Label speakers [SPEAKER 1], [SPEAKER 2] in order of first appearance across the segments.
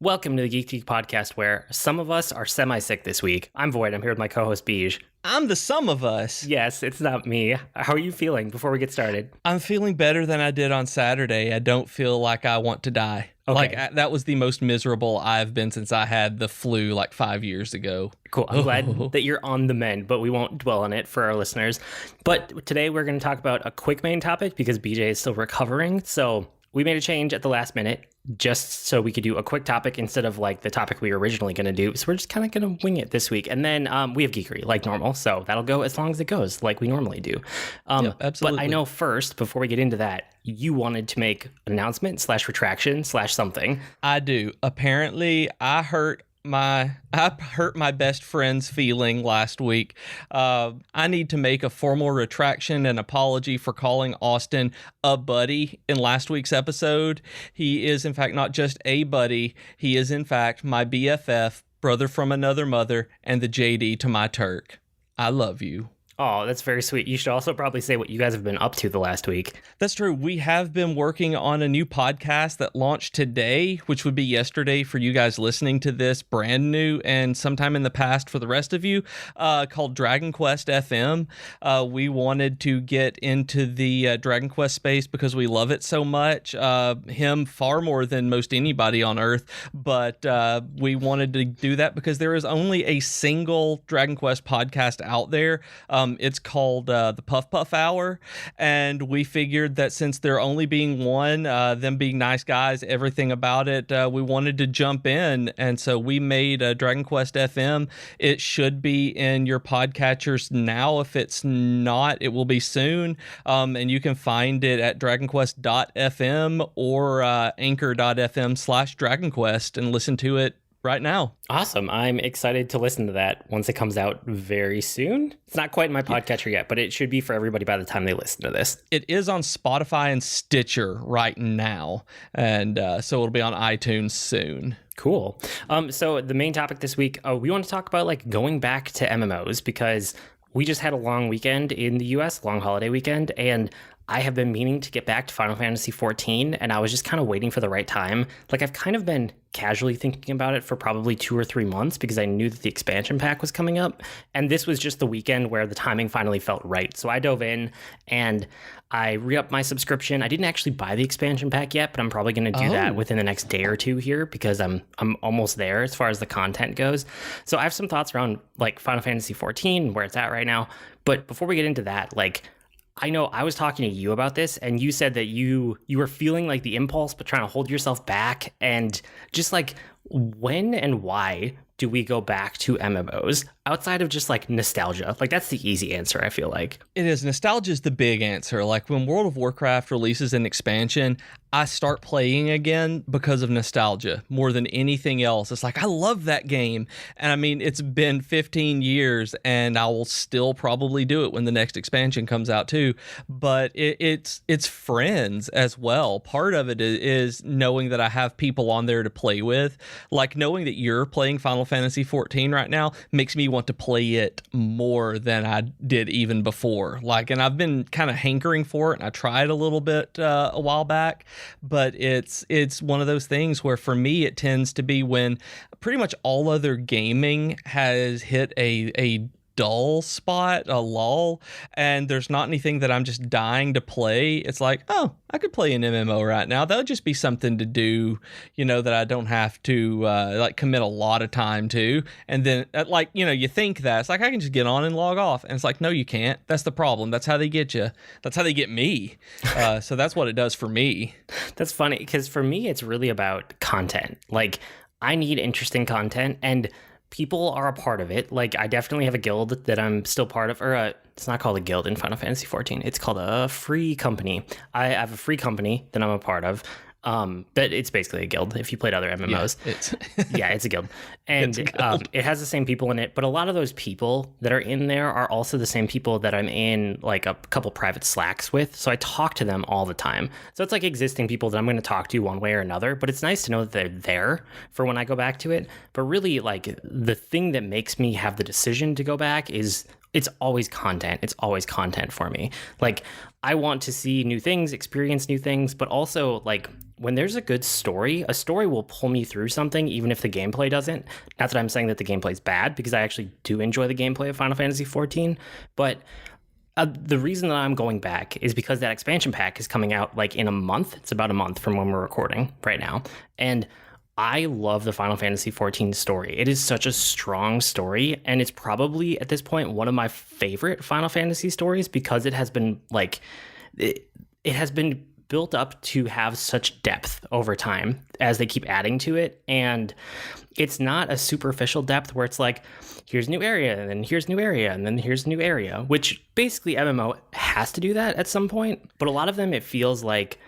[SPEAKER 1] Welcome to the Geek Geek Podcast, where some of us are semi-sick this week. I'm Void. I'm here with my co-host, Beej.
[SPEAKER 2] I'm the sum of us.
[SPEAKER 1] Yes, it's not me. How are you feeling before we get started?
[SPEAKER 2] I'm feeling better than I did on Saturday. I don't feel like I want to die.
[SPEAKER 1] Okay.
[SPEAKER 2] That was the most miserable I've been since I had the flu 5 years ago.
[SPEAKER 1] Cool. I'm glad that you're on the mend, but we won't dwell on it for our listeners. But today we're going to talk about a quick main topic because BJ is still recovering. So we made a change at the last minute just so we could do a quick topic instead of the topic we were originally going to do. So we're just kind of going to wing it this week. And then we have Geekery like normal. So that'll go as long as it goes like we normally do.
[SPEAKER 2] Yeah, absolutely.
[SPEAKER 1] But I know first, before we get into that, you wanted to make an announcement / retraction / something.
[SPEAKER 2] I do. Apparently, I hurt my best friend's feeling last week. I need to make a formal retraction and apology for calling Austin a buddy in last week's episode. He is, in fact, not just a buddy. He is, in fact, my BFF, brother from another mother, and the JD to my Turk. I love you.
[SPEAKER 1] Oh, that's very sweet. You should also probably say what you guys have been up to the last week.
[SPEAKER 2] That's true. We have been working on a new podcast that launched today, which would be yesterday for you guys listening to this, brand new, and sometime in the past for the rest of you, called Dragon Quest FM. We wanted to get into the Dragon Quest space because we love it so much, him far more than most anybody on Earth, but we wanted to do that because there is only a single Dragon Quest podcast out there. It's called the Puff Puff Hour, and we figured that since there only being one, them being nice guys, everything about it, we wanted to jump in, and so we made Dragon Quest FM. It should be in your podcatchers now. If it's not, it will be soon, and you can find it at dragonquest.fm or anchor.fm/dragonquest and listen to it right now.
[SPEAKER 1] Awesome. I'm excited to listen to that once it comes out very soon. It's not quite in my podcatcher yet, but it should be for everybody by the time they listen to this.
[SPEAKER 2] It is on Spotify and Stitcher right now, and so it'll be on iTunes soon.
[SPEAKER 1] Cool. So the main topic this week, we want to talk about going back to MMOs because we just had a long weekend in the US, long holiday weekend, and I have been meaning to get back to Final Fantasy XIV, and I was just kind of waiting for the right time. I've kind of been casually thinking about it for probably 2 or 3 months because I knew that the expansion pack was coming up, and this was just the weekend where the timing finally felt right. So I dove in, and I re-upped my subscription. I didn't actually buy the expansion pack yet, but I'm probably going to do that within the next day or two here because I'm almost there as far as the content goes. So I have some thoughts around Final Fantasy XIV, where it's at right now. But before we get into that, I know I was talking to you about this, and you said that you were feeling the impulse, but trying to hold yourself back. And just when and why do we go back to MMOs outside of just nostalgia? That's the easy answer, I feel like.
[SPEAKER 2] It is. Nostalgia is the big answer. When World of Warcraft releases an expansion, I start playing again because of nostalgia more than anything else. It's I love that game. And I mean, it's been 15 years and I will still probably do it when the next expansion comes out too. But it's friends as well. Part of it is knowing that I have people on there to play with. Knowing that you're playing Final Fantasy XIV right now makes me want to play it more than I did even before. And I've been kind of hankering for it, and I tried a little bit a while back. But it's one of those things where for me it tends to be when pretty much all other gaming has hit a dull spot, a lull, and there's not anything that I'm just dying to play. It's I could play an MMO right now. That would just be something to do, that I don't have to commit a lot of time to. And then you think that it's I can just get on and log off. And it's no, you can't. That's the problem. That's how they get you. That's how they get me. So that's what it does for me.
[SPEAKER 1] That's funny because for me, it's really about content. I need interesting content, and people are a part of it. I definitely have a guild that I'm still part of, or it's not called a guild in Final Fantasy XIV. It's called a free company. I have a free company that I'm a part of. But it's basically a guild if you played other MMOs. Yeah, it's a guild. And it has the same people in it, but a lot of those people that are in there are also the same people that I'm in a couple private Slacks with. So I talk to them all the time. So it's existing people that I'm going to talk to one way or another, but it's nice to know that they're there for when I go back to it. But really the thing that makes me have the decision to go back is it's always content. It's always content for me. I want to see new things, experience new things, but also when there's a good story, a story will pull me through something, even if the gameplay doesn't. Not that I'm saying that the gameplay is bad, because I actually do enjoy the gameplay of Final Fantasy XIV. But the reason that I'm going back is because that expansion pack is coming out like in a month. It's about a month from when we're recording right now. And I love the Final Fantasy XIV story. It is such a strong story, and it's probably at this point one of my favorite Final Fantasy stories, because it has been like it has been built up to have such depth over time as they keep adding to it. And it's not a superficial depth where it's like, here's a new area, and then here's a new area, and then here's a new area, which basically MMO has to do that at some point. But a lot of them, it feels like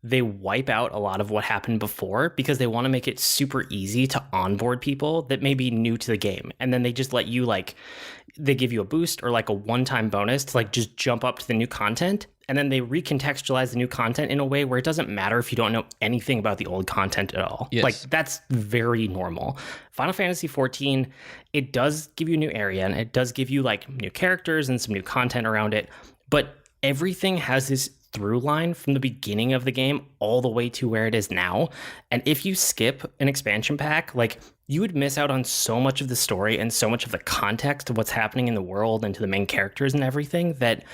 [SPEAKER 1] they wipe out a lot of what happened before, because they want to make it super easy to onboard people that may be new to the game. And then they just let you they give you a boost or like a one-time bonus to like just jump up to the new content. And then they recontextualize the new content in a way where it doesn't matter if you don't know anything about the old content at all.
[SPEAKER 2] Yes.
[SPEAKER 1] Like, that's very normal. Final Fantasy XIV, it does give you a new area, and it does give you like new characters and some new content around it. But everything has this through line from the beginning of the game all the way to where it is now. And if you skip an expansion pack, like, you would miss out on so much of the story and so much of the context of what's happening in the world and to the main characters and everything, that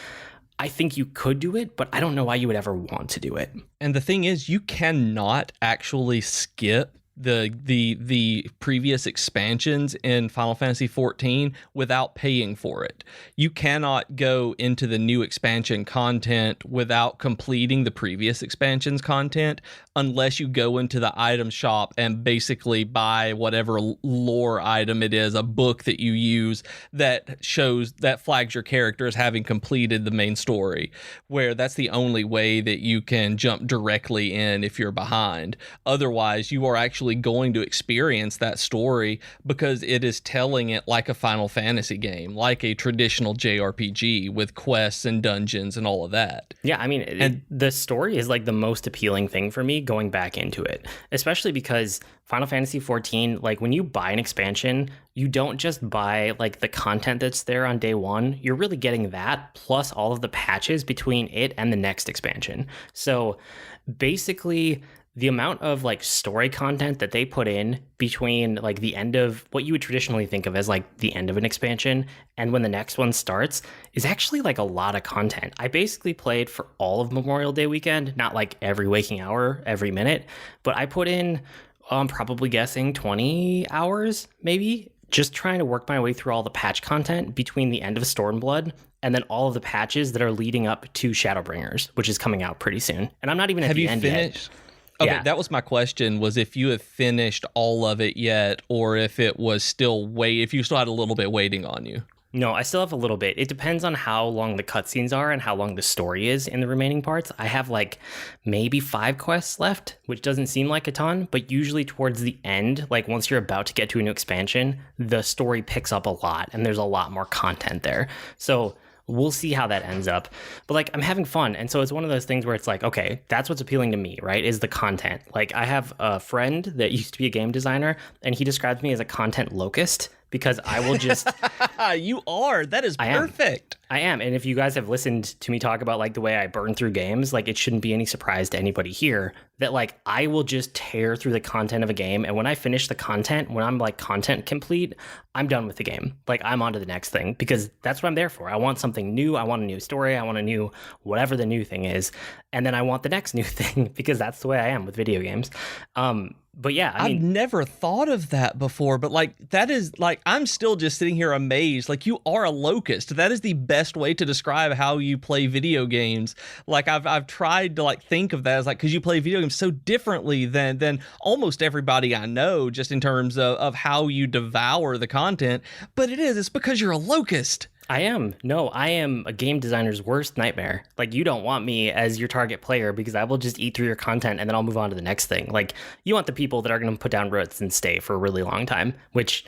[SPEAKER 1] I think you could do it, but I don't know why you would ever want to do it.
[SPEAKER 2] And the thing is, you cannot actually skip the previous expansions in Final Fantasy XIV without paying for it. You cannot go into the new expansion content without completing the previous expansions content, unless you go into the item shop and basically buy whatever lore item it is, a book that you use that flags your character as having completed the main story, where that's the only way that you can jump directly in if you're behind. Otherwise, you are actually going to experience that story because it is telling it like a Final Fantasy game, like a traditional JRPG with quests and dungeons and all of that.
[SPEAKER 1] Yeah, I mean, the story is like the most appealing thing for me going back into it, especially because Final Fantasy XIV, like, when you buy an expansion, you don't just buy like the content that's there on day one. You're really getting that plus all of the patches between it and the next expansion. So basically, the amount of like story content that they put in between like the end of what you would traditionally think of as like the end of an expansion and when the next one starts is actually like a lot of content. I basically played for all of Memorial Day weekend, not like every waking hour, every minute, but I put in, I'm probably guessing 20 hours, maybe, just trying to work my way through all the patch content between the end of Stormblood and then all of the patches that are leading up to Shadowbringers, which is coming out pretty soon. And I'm not even at the end yet.
[SPEAKER 2] Okay,
[SPEAKER 1] Yeah.
[SPEAKER 2] That was my question, was if you have finished all of it yet, or if it was still if you still had a little bit waiting on you.
[SPEAKER 1] No, I still have a little bit. It depends on how long the cutscenes are and how long the story is in the remaining parts. I have like maybe 5 quests left, which doesn't seem like a ton, but usually towards the end, like once you're about to get to a new expansion, the story picks up a lot and there's a lot more content there. So we'll see how that ends up. But like, I'm having fun. And so it's one of those things where it's like, okay, that's what's appealing to me, right? Is the content. Like, I have a friend that used to be a game designer, and he describes me as a content locust because I will just...
[SPEAKER 2] You are. That is perfect.
[SPEAKER 1] I am. And if you guys have listened to me talk about like the way I burn through games, like, it shouldn't be any surprise to anybody here that like I will just tear through the content of a game. And when I finish the content, when I'm like content complete, I'm done with the game. Like, I'm on to the next thing because that's what I'm there for. I want something new. I want a new story. I want a new whatever the new thing is. And then I want the next new thing because that's the way I am with video games. But yeah, I mean,
[SPEAKER 2] I've never thought of that before, but like, that is like, I'm still just sitting here amazed. Like, you are a locust. That is the best way to describe how you play video games. Like, I've tried to like think of that as like, because you play video games so differently than almost everybody I know, just in terms of how you devour the content. But it's because you're a locust.
[SPEAKER 1] I am. No, I am a game designer's worst nightmare. Like, you don't want me as your target player because I will just eat through your content and then I'll move on to the next thing. Like, you want the people that are going to put down roots and stay for a really long time, which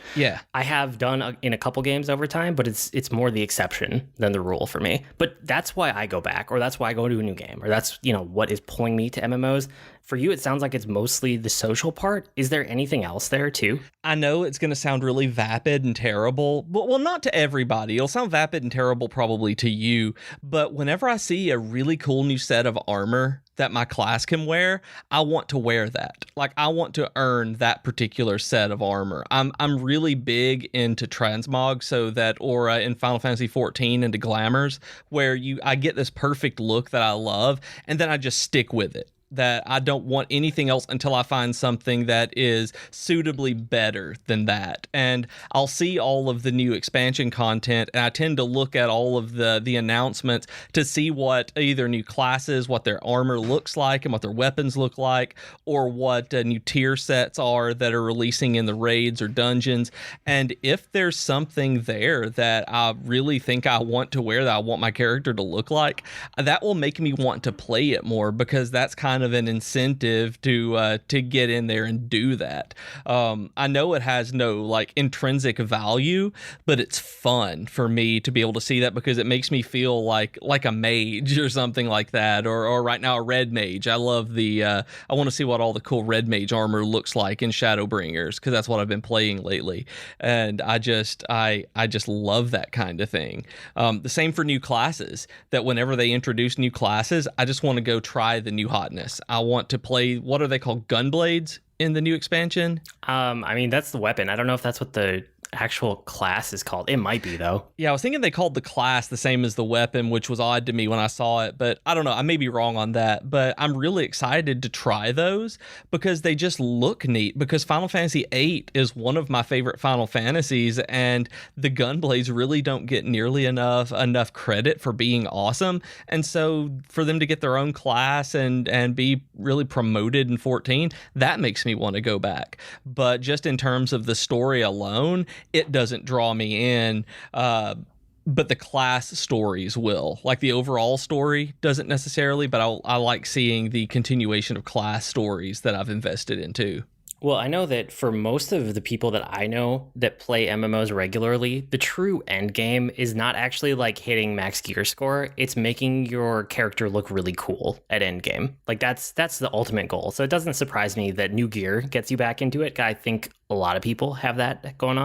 [SPEAKER 1] I have done in a couple games over time, but it's more the exception than the rule for me. But that's why I go back, or that's why I go to a new game, or that's, what is pulling me to MMOs. for you, it sounds like it's mostly the social part. Is there anything else there too?
[SPEAKER 2] I know it's going to sound really vapid and terrible, but well, not to everybody. It'll sound vapid and terrible probably to you, but whenever I see a really cool new set of armor that my class can wear, I want to wear that. Like, I want to earn that particular set of armor. I'm really big into transmog, so that aura in Final Fantasy XIV into glamours, where I get this perfect look that I love, and then I just stick with it. That I don't want anything else until I find something that is suitably better than that. And I'll see all of the new expansion content, and I tend to look at all of the announcements to see what either new classes, what their armor looks like and what their weapons look like, or what new tier sets are that are releasing in the raids or dungeons. And if there's something there that I really think I want to wear, that I want my character to look like, that will make me want to play it more, because that's kind of an incentive to get in there and do that. I know it has no like intrinsic value, but it's fun for me to be able to see that, because it makes me feel like a mage or something like that, or right now a Red Mage. I love I want to see what all the cool Red Mage armor looks like in Shadowbringers, because that's what I've been playing lately, and I just love that kind of thing. The same for new classes, that whenever they introduce new classes, I just want to go try the new hotness. I want to play, what are they called, gunblades in the new expansion?
[SPEAKER 1] I mean, that's the weapon. I don't know if that's what the actual class is called. It might be, though.
[SPEAKER 2] Yeah, I was thinking they called the class the same as the weapon, which was odd to me when I saw it, but I don't know, I may be wrong on that, but I'm really excited to try those because they just look neat, because Final Fantasy VIII is one of my favorite Final Fantasies, and the gunblades really don't get nearly enough credit for being awesome, and so for them to get their own class and be really promoted in 14, that makes me want to go back. But just in terms of the story alone, it doesn't draw me in, but the class stories will. Like, the overall story doesn't necessarily, but I like seeing the continuation of class stories that I've invested in too.
[SPEAKER 1] Well, I know that for most of the people that I know that play MMOs regularly, the true end game is not actually like hitting max gear score. It's making your character look really cool at end game. Like, that's the ultimate goal. So it doesn't surprise me that new gear gets you back into it. I think a lot of people have that going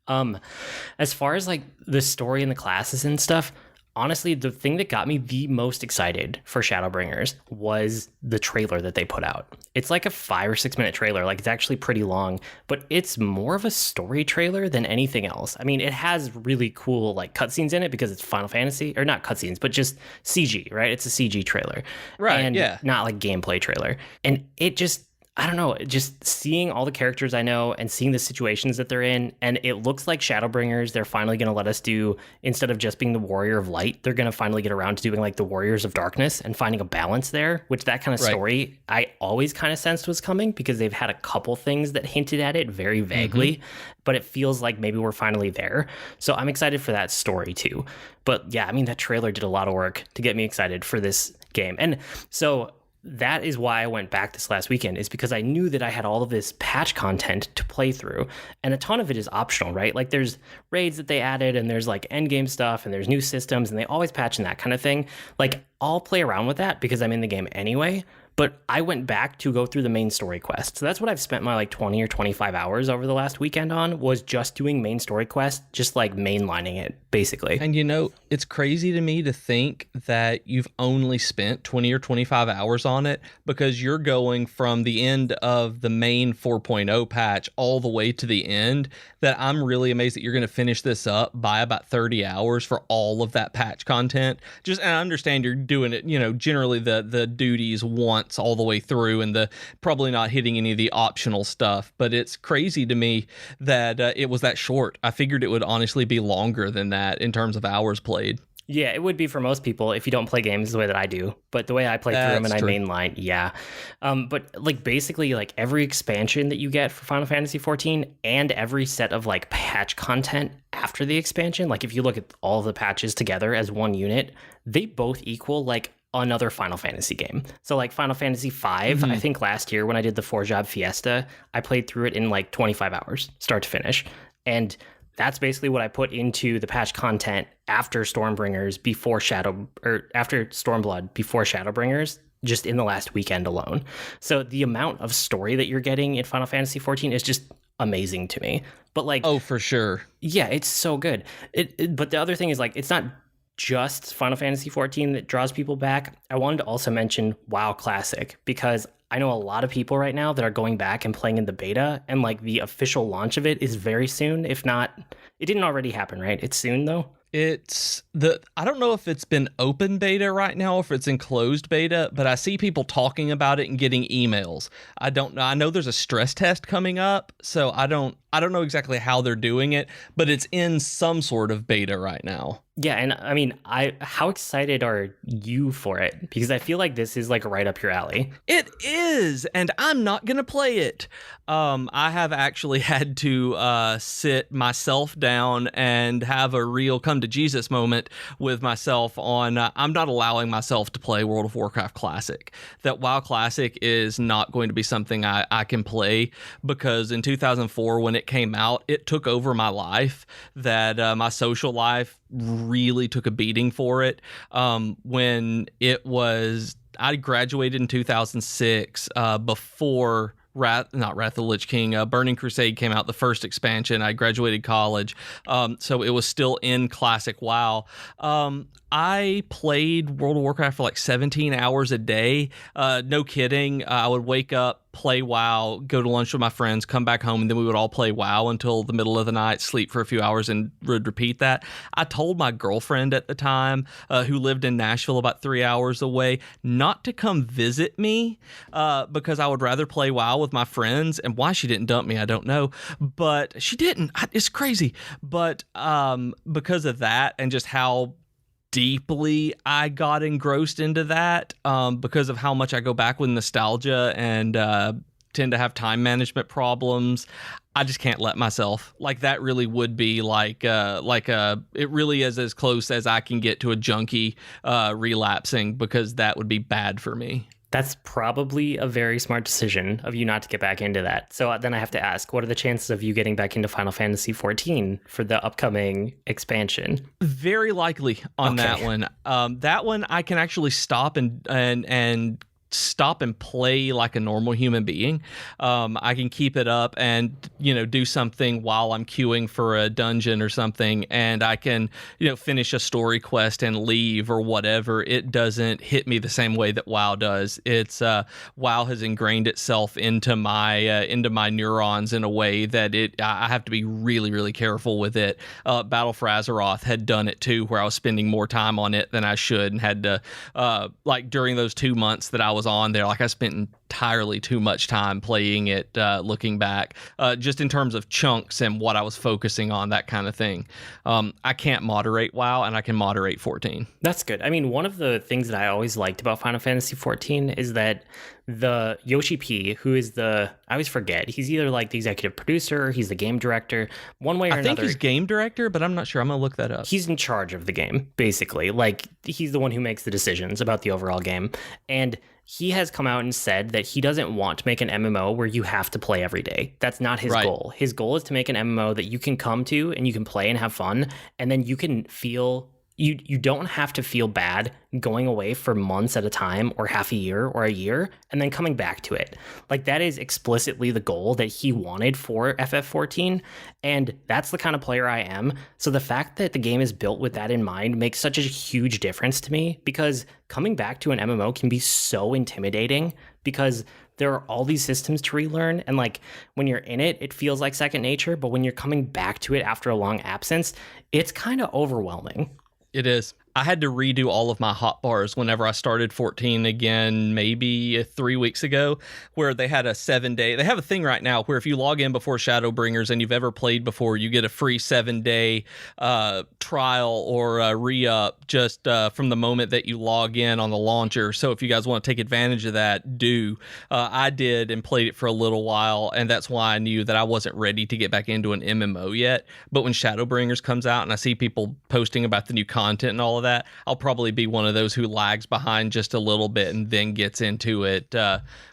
[SPEAKER 1] on. As far as like the story and the classes and stuff, honestly, the thing that got me the most excited for Shadowbringers was the trailer that they put out. It's like a 5 or 6 minute trailer. Like, it's actually pretty long, but it's more of a story trailer than anything else. I mean, it has really cool like cutscenes in it because it's Final Fantasy, or not cutscenes, but just CG, right? It's a CG trailer.
[SPEAKER 2] Right,
[SPEAKER 1] and
[SPEAKER 2] yeah.
[SPEAKER 1] not like gameplay trailer. And it just, I don't know, just seeing all the characters I know and seeing the situations that they're in, and it looks like Shadowbringers, they're finally going to let us do, instead of just being the Warrior of Light, they're going to finally get around to doing like the Warriors of Darkness and finding a balance there, which that kind of story I always kind of sensed was coming, because they've had a couple things that hinted at it very vaguely, but it feels like maybe we're finally there. So I'm excited for that story too. But yeah, I mean, that trailer did a lot of work to get me excited for this game. And so that is why I went back this last weekend, is because I knew that I had all of this patch content to play through, and a ton of it is optional, right? Like, there's raids that they added, and there's like end game stuff, and there's new systems, and they always patch and that kind of thing. Like, I'll play around with that because I'm in the game anyway. But I went back to go through the main story quest. So that's what I've spent my like 20 or 25 hours over the last weekend on, was just doing main story quest, just like mainlining it, basically.
[SPEAKER 2] And you know, it's crazy to me to think that you've only spent 20 or 25 hours on it, because you're going from the end of the main 4.0 patch all the way to the end, that I'm really amazed that you're going to finish this up by about 30 hours for all of that patch content. Just, and I understand you're doing it, you know, generally the duties once all the way through, and the probably not hitting any of the optional stuff, but it's crazy to me that it was that short. I figured it would honestly be longer than that in terms of hours played.
[SPEAKER 1] Yeah, it would be for most people if you don't play games the way that I do. But the way I play through them and I mainline, yeah. But like basically like every expansion that you get for Final Fantasy XIV and every set of like patch content after the expansion, like if you look at all the patches together as one unit, they both equal like another Final Fantasy game. So like Final Fantasy V, I think last year when I did the 4-job Fiesta, I played through it in like 25 hours, start to finish. And that's basically what I put into the patch content after Stormbringers, after Stormblood, before Shadowbringers, just in the last weekend alone. So the amount of story that you're getting in Final Fantasy XIV is just amazing to me. But like,
[SPEAKER 2] Oh, for sure.
[SPEAKER 1] yeah, it's so good. But the other thing is like, it's not just Final Fantasy XIV that draws people back. I wanted to also mention WoW Classic, because I know a lot of people right now that are going back and playing in the beta, and like the official launch of it is very soon. If not, it didn't already happen, right? It's soon though.
[SPEAKER 2] I don't know if it's been open beta right now or if it's in closed beta, but I see people talking about it and getting emails. I don't know. I know there's a stress test coming up, so I don't know exactly how they're doing it, but it's in some sort of beta right now.
[SPEAKER 1] Yeah, and I mean, how excited are you for it? Because I feel like this is like right up your alley.
[SPEAKER 2] It is, and I'm not gonna play it. I have actually had to sit myself down and have a real come to Jesus moment with myself on. I'm not allowing myself to play World of Warcraft Classic. That WoW Classic is not going to be something I can play, because in 2004 when it came out, it took over my life. That my social life really took a beating for it. When I graduated in 2006, before Wrath of the Lich King, Burning Crusade came out, the first expansion. I graduated college, so it was still in Classic WoW. I played World of Warcraft for like 17 hours a day. No kidding. I would wake up, play WoW, go to lunch with my friends, come back home, and then we would all play WoW until the middle of the night, sleep for a few hours, and would repeat that. I told my girlfriend at the time, who lived in Nashville about 3 hours away, not to come visit me, because I would rather play WoW with my friends. And why she didn't dump me, I don't know, but she didn't. It's crazy. But because of that, and just how deeply I got engrossed into that, because of how much I go back with nostalgia and tend to have time management problems, I just can't let myself. Like, that really would be it really is as close as I can get to a junkie relapsing, because that would be bad for me.
[SPEAKER 1] That's probably a very smart decision of you not to get back into that. So then I have to ask, what are the chances of you getting back into Final Fantasy XIV for the upcoming expansion?
[SPEAKER 2] Very likely on that one. That one I can actually stop and stop and play like a normal human being. I can keep it up and, do something while I'm queuing for a dungeon or something, and I can, finish a story quest and leave or whatever. It doesn't hit me the same way that WoW does. It's WoW has ingrained itself into my neurons in a way that I have to be really, really careful with it. Battle for Azeroth had done it too, where I was spending more time on it than I should, and had to during those 2 months that I was on there, I spent entirely too much time playing it, looking back, just in terms of chunks and what I was focusing on, that kind of thing. I can't moderate WoW, and I can moderate 14.
[SPEAKER 1] That's good. I mean, one of the things that I always liked about Final Fantasy XIV is that the Yoshi P, who is I always forget, he's either like the executive producer or he's the game director, one way or another.
[SPEAKER 2] I think he's game director, but I'm not sure. I'm going to look that up.
[SPEAKER 1] He's in charge of the game, basically. Like, he's the one who makes the decisions about the overall game. And he has come out and said that he doesn't want to make an MMO where you have to play every day. That's not his goal. His goal is to make an MMO that you can come to and you can play and have fun, and then you can feel... You don't have to feel bad going away for months at a time, or half a year or a year, and then coming back to it. Like, that is explicitly the goal that he wanted for FF14, and that's the kind of player I am. So the fact that the game is built with that in mind makes such a huge difference to me, because coming back to an MMO can be so intimidating, because there are all these systems to relearn, and like, when you're in it, it feels like second nature, but when you're coming back to it after a long absence, it's kind of overwhelming.
[SPEAKER 2] It is. I had to redo all of my hotbars whenever I started 14 again, maybe 3 weeks ago, where they had a 7-day. They have a thing right now where if you log in before Shadowbringers and you've ever played before, you get a free 7-day trial or re-up just from the moment that you log in on the launcher. So if you guys want to take advantage of that, do. I did and played it for a little while, and that's why I knew that I wasn't ready to get back into an MMO yet. But when Shadowbringers comes out and I see people posting about the new content and all of that, I'll probably be one of those who lags behind just a little bit and then gets into it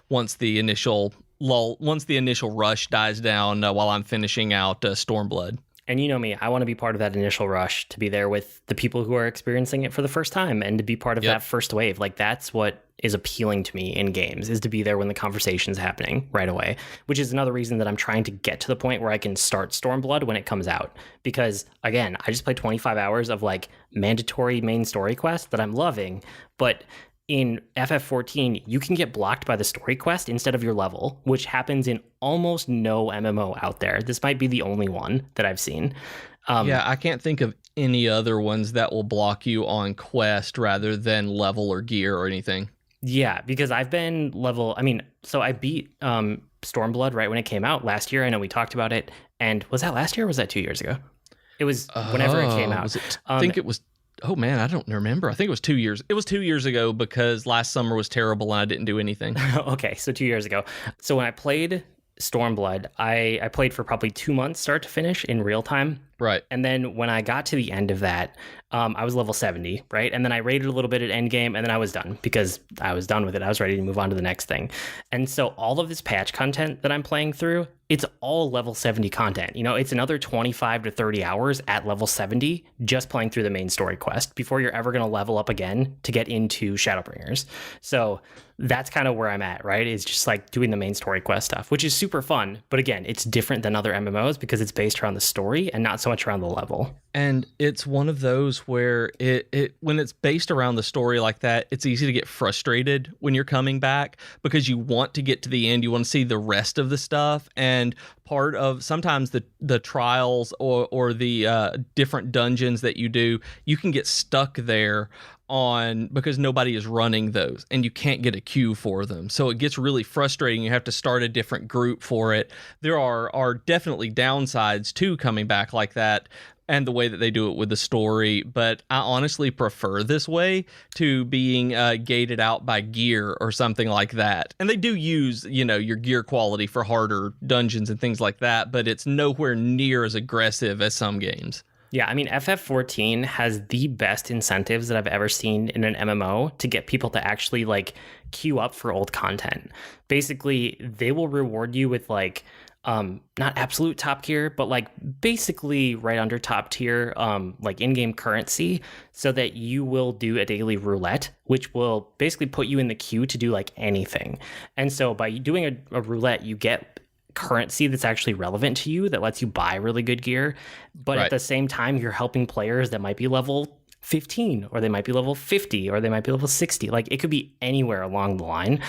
[SPEAKER 2] once the initial rush dies down, while I'm finishing out Stormblood.
[SPEAKER 1] And you know me, I want to be part of that initial rush, to be there with the people who are experiencing it for the first time and to be part of that first wave. Like, that's what is appealing to me in games, is to be there when the conversation's happening right away, which is another reason that I'm trying to get to the point where I can start Stormblood when it comes out. Because again, I just played 25 hours of like mandatory main story quest that I'm loving, but in FF14, you can get blocked by the story quest instead of your level, which happens in almost no MMO out there. This might be the only one that I've seen.
[SPEAKER 2] I can't think of any other ones that will block you on quest rather than level or gear or anything.
[SPEAKER 1] Yeah, because I've been so I beat Stormblood right when it came out last year. I know we talked about it. And was that last year or was that 2 years ago? It was whenever it came out.
[SPEAKER 2] I think it was... Oh, man, I don't remember. I think it was 2 years. It was 2 years ago because last summer was terrible and I didn't do anything.
[SPEAKER 1] Okay, so 2 years ago. So when I played Stormblood, I played for probably 2 months start to finish in real time.
[SPEAKER 2] Right.
[SPEAKER 1] And then when I got to the end of that, I was level 70, right? And then I raided a little bit at endgame, and then I was done because I was done with it. I was ready to move on to the next thing. And so all of this patch content that I'm playing through, it's all level 70 content. You know, it's another 25 to 30 hours at level 70 just playing through the main story quest before you're ever going to level up again to get into Shadowbringers. So that's kind of where I'm at, right? It's just like doing the main story quest stuff, which is super fun. But again, it's different than other MMOs because it's based around the story and not so much around the level.
[SPEAKER 2] And it's one of those where it when it's based around the story like that, it's easy to get frustrated when you're coming back because you want to get to the end. You want to see the rest of the stuff. And part of sometimes the trials or the different dungeons that you do, you can get stuck there because nobody is running those and you can't get a queue for them. So it gets really frustrating. You have to start a different group for it. There are definitely downsides to coming back like that and the way that they do it with the story, but I honestly prefer this way to being gated out by gear or something like that. And they do use, your gear quality for harder dungeons and things like that, but it's nowhere near as aggressive as some games.
[SPEAKER 1] Yeah, I mean, FF14 has the best incentives that I've ever seen in an MMO to get people to actually, queue up for old content. Basically, they will reward you with, not absolute top tier, but, basically right under top tier, in-game currency, so that you will do a daily roulette, which will basically put you in the queue to do, anything. And so by doing a roulette, you get currency that's actually relevant to you that lets you buy really good gear, but at the same time you're helping players that might be level 15 or they might be level 50 or they might be level 60. It could be anywhere along the line,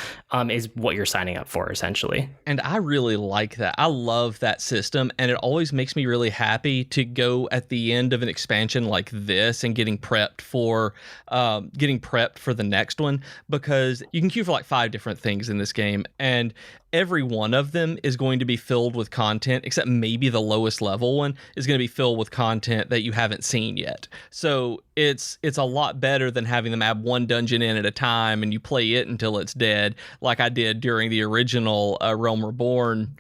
[SPEAKER 1] is what you're signing up for essentially.
[SPEAKER 2] And I really like that. I love that system, and it always makes me really happy to go at the end of an expansion like this and getting prepped for the next one, because you can queue for 5 different things in this game, and every one of them is going to be filled with content, except maybe the lowest level one is going to be filled with content that you haven't seen yet. So it's a lot better than having them add one dungeon in at a time and you play it until it's dead, like I did during the original Realm Reborn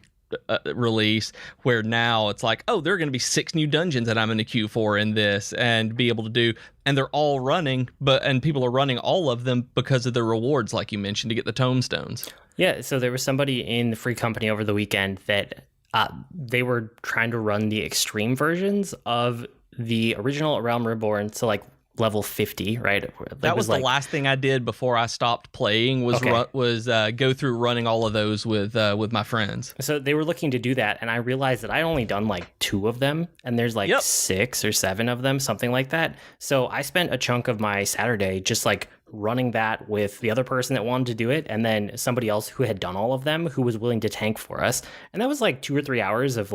[SPEAKER 2] release, where now it's there are going to be 6 new dungeons that I'm in the queue for in this and be able to do, and they're all running, and people are running all of them because of the rewards, like you mentioned, to get the tomestones.
[SPEAKER 1] Yeah, so there was somebody in the free company over the weekend that they were trying to run the extreme versions of the original Realm Reborn, so level 50, right?
[SPEAKER 2] That was the last thing I did before I stopped playing was go through running all of those with my friends.
[SPEAKER 1] So they were looking to do that, and I realized that I'd only done 2 of them, and there's 6 or 7 of them, something like that. So I spent a chunk of my Saturday just running that with the other person that wanted to do it, and then somebody else who had done all of them who was willing to tank for us. And that was 2 or 3 hours of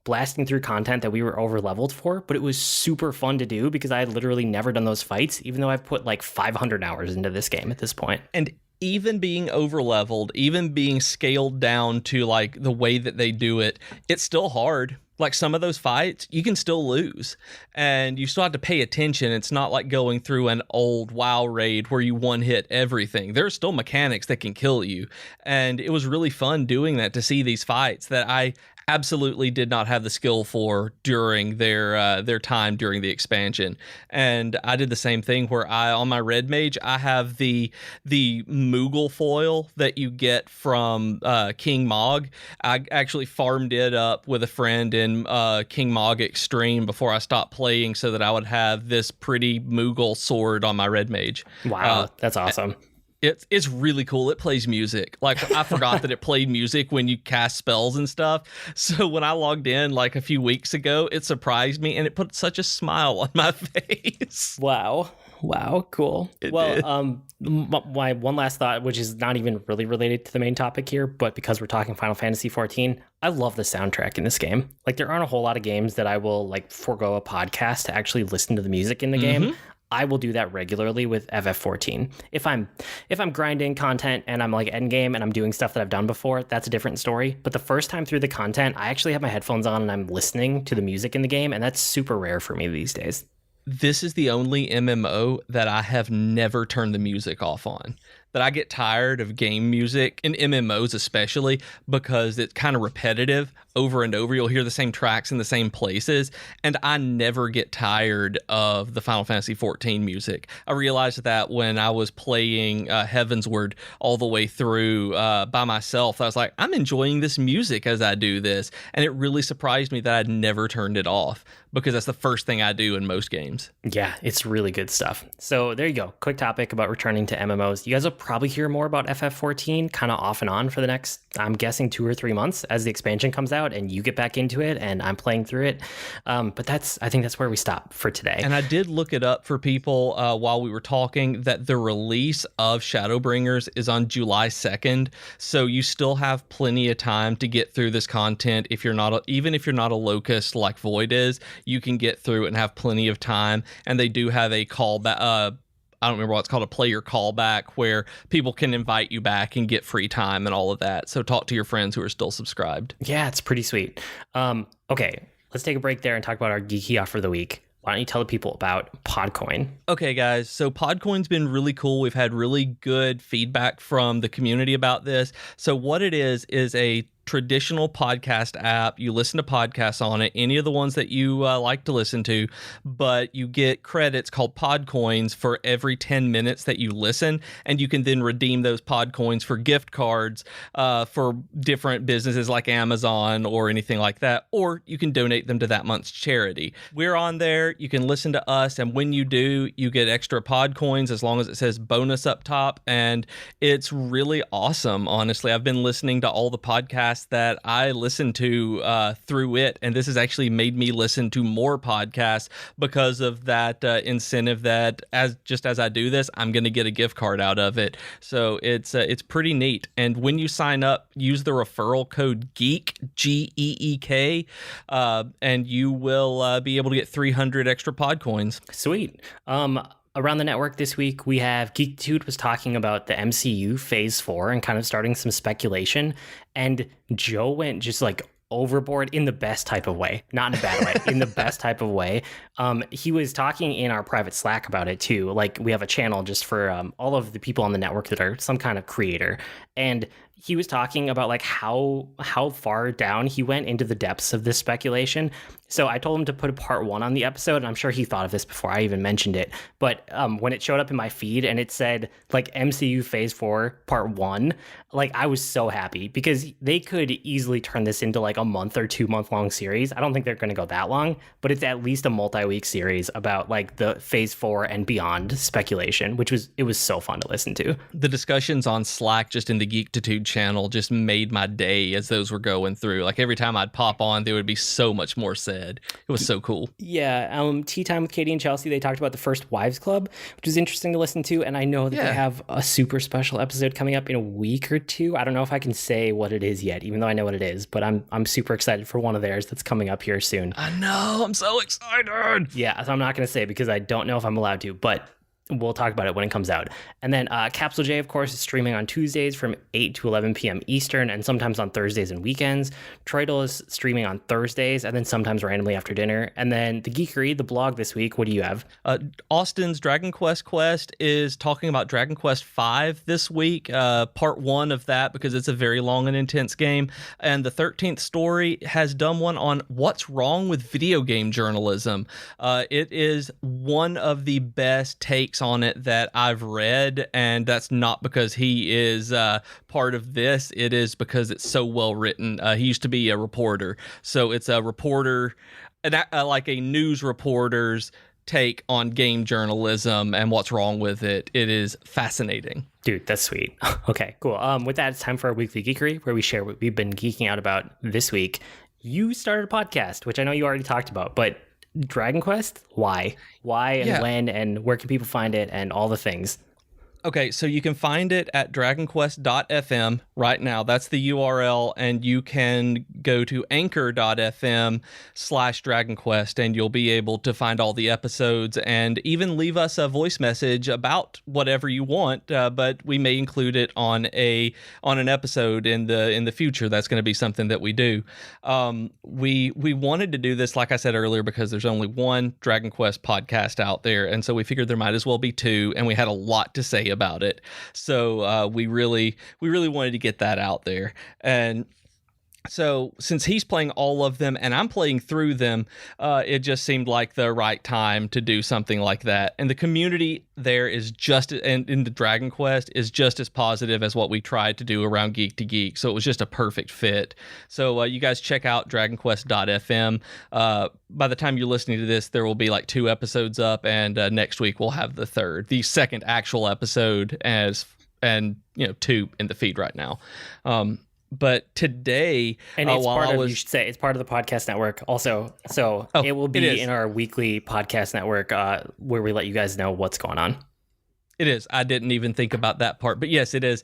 [SPEAKER 1] blasting through content that we were over leveled for, but it was super fun to do because I had literally never done those fights, even though I've put 500 hours into this game at this point.
[SPEAKER 2] And even being over leveled, even being scaled down to the way that they do it, it's still hard. Some of those fights, you can still lose, and you still have to pay attention. It's not like going through an old WoW raid where you one-hit everything. There's still mechanics that can kill you, and it was really fun doing that, to see these fights that I absolutely did not have the skill for during their time during the expansion. And I did the same thing where on my Red Mage, I have the Moogle foil that you get from King Mog. I actually farmed it up with a friend in King Mog Extreme before I stopped playing so that I would have this pretty Moogle sword on my Red Mage.
[SPEAKER 1] Wow, that's awesome.
[SPEAKER 2] It's really cool. It plays music. Like, I forgot that it played music when you cast spells and stuff. So when I logged in like a few weeks ago, it surprised me and it put such a smile on my face.
[SPEAKER 1] Wow, cool. My one last thought, which is not even really related to the main topic here, but because we're talking Final Fantasy XIV, I love the soundtrack in this game. Like, there aren't a whole lot of games that I will like forego a podcast to actually listen to the music in the game. I will do that regularly with FF14. If I'm grinding content and I'm like end game and I'm doing stuff that I've done before, that's a different story. But the first time through the content, I actually have my headphones on and I'm listening to the music in the game, and that's super rare for me these days.
[SPEAKER 2] This is the only MMO that I have never turned the music off on. That I get tired of game music, in MMOs especially, because it's kind of repetitive over and over. You'll hear the same tracks in the same places, and I never get tired of the Final Fantasy XIV music. I realized that when I was playing Heavensward all the way through by myself. I was like, I'm enjoying this music as I do this, and it really surprised me that I'd never turned it off, because that's the first thing I do in most games.
[SPEAKER 1] Yeah, it's really good stuff. So there you go. Quick topic about returning to MMOs. You guys will probably hear more about FF14 kind of off and on for the next, I'm guessing, 2 or 3 months as the expansion comes out and you get back into it and I'm playing through it. But I think that's where we stop for today.
[SPEAKER 2] And I did look it up for people while we were talking, that the release of Shadowbringers is on July 2nd. So you still have plenty of time to get through this content. Even if you're not a locust like Void is, you can get through it and have plenty of time. And they do have a callback. I don't remember what it's called, a player callback, where people can invite you back and get free time and all of that. So talk to your friends who are still subscribed.
[SPEAKER 1] Yeah, it's pretty sweet. Okay, let's take a break there and talk about our geeky offer of the week. Why don't you tell the people about Podcoin?
[SPEAKER 2] Okay, guys. So Podcoin's been really cool. We've had really good feedback from the community about this. So what it is a traditional podcast app. You listen to podcasts on it, any of the ones that you like to listen to, but you get credits called Podcoins for every 10 minutes that you listen, and you can then redeem those Podcoins for gift cards for different businesses like Amazon or anything like that, or you can donate them to that month's charity. We're on there. You can listen to us, and when you do, you get extra Podcoins as long as it says bonus up top, and it's really awesome, honestly. I've been listening to all the podcasts that I listen to through it, and this has actually made me listen to more podcasts because of that incentive that as I do this, I'm going to get a gift card out of it. So it's pretty neat. And when you sign up, use the referral code GEEK, GEEK, and you will be able to get 300 extra pod coins.
[SPEAKER 1] Sweet. Around the network this week, we have Geekitude was talking about the MCU Phase 4 and kind of starting some speculation. And Joe went just like overboard in the best type of way, not in a bad way, in the best type of way. He was talking in our private Slack about it too. Like, we have a channel just for all of the people on the network that are some kind of creator. And he was talking about like how far down he went into the depths of this speculation. So I told him to put a part 1 on the episode, and I'm sure he thought of this before I even mentioned it. But when it showed up in my feed and it said like MCU Phase 4 Part 1, like, I was so happy because they could easily turn this into like a month or 2 month long series. I don't think they're going to go that long, but it's at least a multi-week series about like the Phase 4 and beyond speculation, it was so fun to listen to.
[SPEAKER 2] The discussions on Slack just in the Geekitude channel just made my day as those were going through. Like, every time I'd pop on, there would be so much more said. It was so cool.
[SPEAKER 1] Yeah. Tea Time with Katie and Chelsea, they talked about the first Wives Club, which was interesting to listen to. And I know that they have a super special episode coming up in a week or two. I don't know if I can say what it is yet, even though I know what it is, but I'm super excited for one of theirs that's coming up here soon.
[SPEAKER 2] I know. I'm so excited.
[SPEAKER 1] Yeah. So I'm not going to say because I don't know if I'm allowed to, but we'll talk about it when it comes out. And then Capsule J, of course, is streaming on Tuesdays from 8 to 11 p.m. Eastern, and sometimes on Thursdays and weekends. Troidal is streaming on Thursdays, and then sometimes randomly after dinner. And then the Geekery, the blog this week, what do you have?
[SPEAKER 2] Austin's Dragon Quest is talking about Dragon Quest V this week, part 1 of that, because it's a very long and intense game. And the 13th story has done one on what's wrong with video game journalism. It is one of the best takes on it that I've read, and that's not because he is part of this. It is because it's so well written. He used to be a reporter, so it's a reporter, like a news reporter's take on game journalism and what's wrong with it. It is fascinating.
[SPEAKER 1] Dude, that's sweet. Okay, cool. With that, it's time for our weekly geekery, where we share what we've been geeking out about this week. You started a podcast, which I know you already talked about, but Dragon Quest? Why and when, and where can people find it, and all the things?
[SPEAKER 2] Okay, so you can find it at dragonquest.fm right now. That's the URL, and you can go to anchor.fm/dragonquest, and you'll be able to find all the episodes and even leave us a voice message about whatever you want, but we may include it on an episode in the future. That's going to be something that we do. We wanted to do this, like I said earlier, because there's only one Dragon Quest podcast out there, and so we figured there might as well be two, and we had a lot to say about it. So we really wanted to get that out there. And so since he's playing all of them and I'm playing through them, it just seemed like the right time to do something like that. And the community there is just, and in the Dragon Quest, is just as positive as what we tried to do around Geek to Geek. So it was just a perfect fit. So you guys check out dragonquest.fm. By the time you're listening to this, there will be like 2 episodes up, and next week we'll have the second actual episode, and 2 in the feed right now. But today,
[SPEAKER 1] and it's you should say it's part of the podcast network also. So it will be in our weekly podcast network, where we let you guys know what's going on.
[SPEAKER 2] It is. I didn't even think about that part, but yes, it is.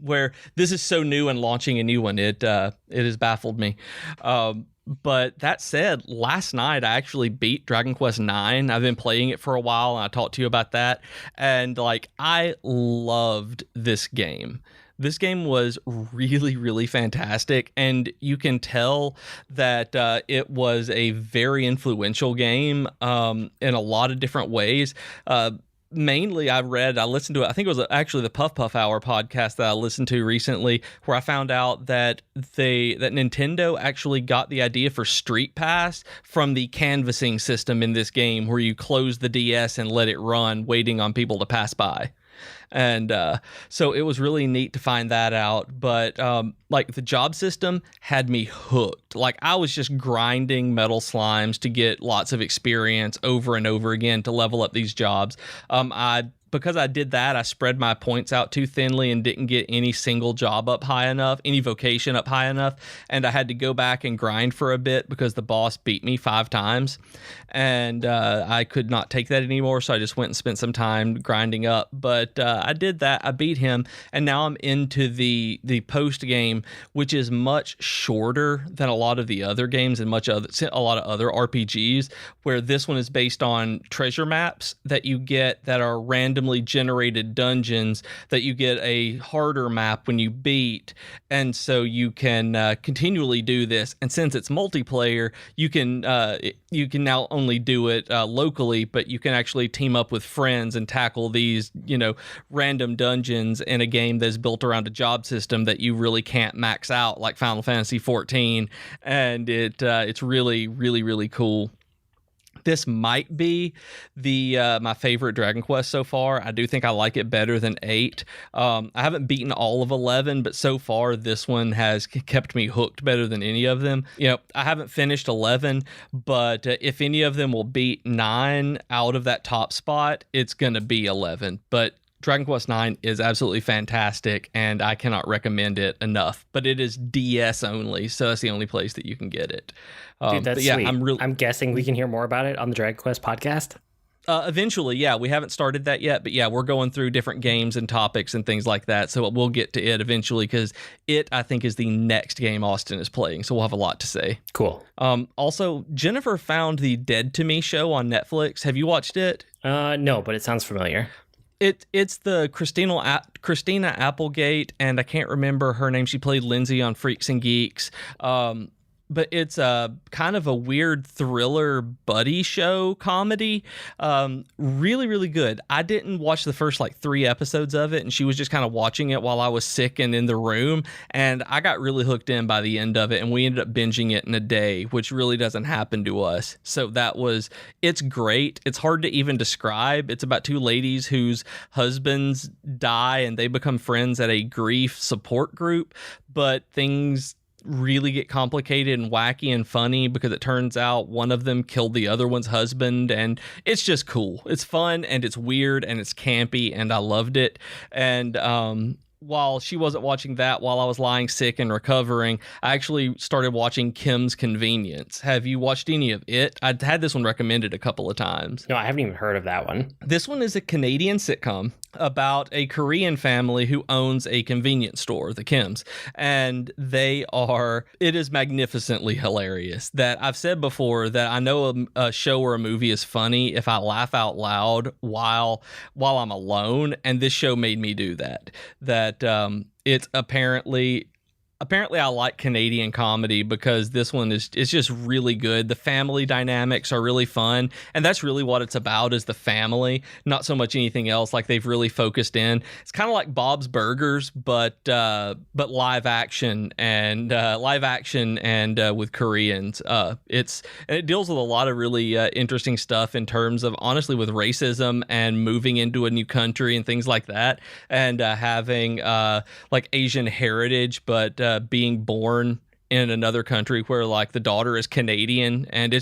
[SPEAKER 2] Where this is so new and launching a new one, it has baffled me. But that said, last night I actually beat Dragon Quest IX. I've been playing it for a while, and I talked to you about that. And I loved this game. This game was really, really fantastic, and you can tell that it was a very influential game in a lot of different ways. Mainly, I listened to it. I think it was actually the Puff Puff Hour podcast that I listened to recently, where I found out that Nintendo actually got the idea for Street Pass from the canvassing system in this game, where you close the DS and let it run, waiting on people to pass by. And so it was really neat to find that out. But the job system had me hooked. I was just grinding metal slimes to get lots of experience over and over again to level up these jobs. Because I did that, I spread my points out too thinly and didn't get any single job up high enough, any vocation up high enough, and I had to go back and grind for a bit because the boss beat me 5 times, and I could not take that anymore, so I just went and spent some time grinding up. But I did that, I beat him, and now I'm into the post game, which is much shorter than a lot of the other games and a lot of other RPGs, where this one is based on treasure maps that you get that are randomly generated dungeons that you get a harder map when you beat, and so you can continually do this. And since it's multiplayer, you can now only do it locally, but you can actually team up with friends and tackle these random dungeons in a game that's built around a job system that you really can't max out, like Final Fantasy XIV, and it's really, really, really cool. This might be my favorite Dragon Quest so far. I do think I like it better than 8. I haven't beaten all of 11, but so far this one has kept me hooked better than any of them. I haven't finished 11, but if any of them will beat 9 out of that top spot, it's going to be 11. But Dragon Quest IX is absolutely fantastic, and I cannot recommend it enough. But it is DS only, so that's the only place that you can get it.
[SPEAKER 1] Dude, that's sweet. I'm guessing we can hear more about it on the Dragon Quest podcast.
[SPEAKER 2] Eventually, yeah, we haven't started that yet, but yeah, we're going through different games and topics and things like that. So we'll get to it eventually because it, I think, is the next game Austin is playing. So we'll have a lot to say.
[SPEAKER 1] Cool.
[SPEAKER 2] Also, Jennifer found the Dead to Me show on Netflix. Have you watched it?
[SPEAKER 1] No, but it sounds familiar.
[SPEAKER 2] It's the Christina Applegate, and I can't remember her name. She played Lindsay on Freaks and Geeks. But it's a kind of a weird thriller buddy show comedy. Really, really good. I didn't watch the first 3 episodes of it, and she was just kind of watching it while I was sick and in the room. And I got really hooked in by the end of it, and we ended up binging it in a day, which really doesn't happen to us. So it's great. It's hard to even describe. It's about 2 ladies whose husbands die, and they become friends at a grief support group, but things really get complicated and wacky and funny because it turns out one of them killed the other one's husband, and it's just cool. It's fun and it's weird and it's campy, and I loved it. And while she wasn't watching that while I was lying sick and recovering, I actually started watching Kim's Convenience. Have you watched any of it? I'd had this one recommended a couple of times.
[SPEAKER 1] No, I haven't even heard of that one.
[SPEAKER 2] This one is a Canadian sitcom about a Korean family who owns a convenience store, the Kims, and it is magnificently hilarious. That I've said before that I know a show or a movie is funny if I laugh out loud while I'm alone, and this show made me do that. It's apparently I like Canadian comedy because this one is just really good. The family dynamics are really fun, and that's really what it's about, is the family, not so much anything else. Like, they've really focused in. It's kind of like Bob's Burgers, but live action and with Koreans. It deals with a lot of really interesting stuff in terms of, honestly, with racism and moving into a new country and things like that, and having Asian heritage, but being born in another country where the daughter is Canadian, and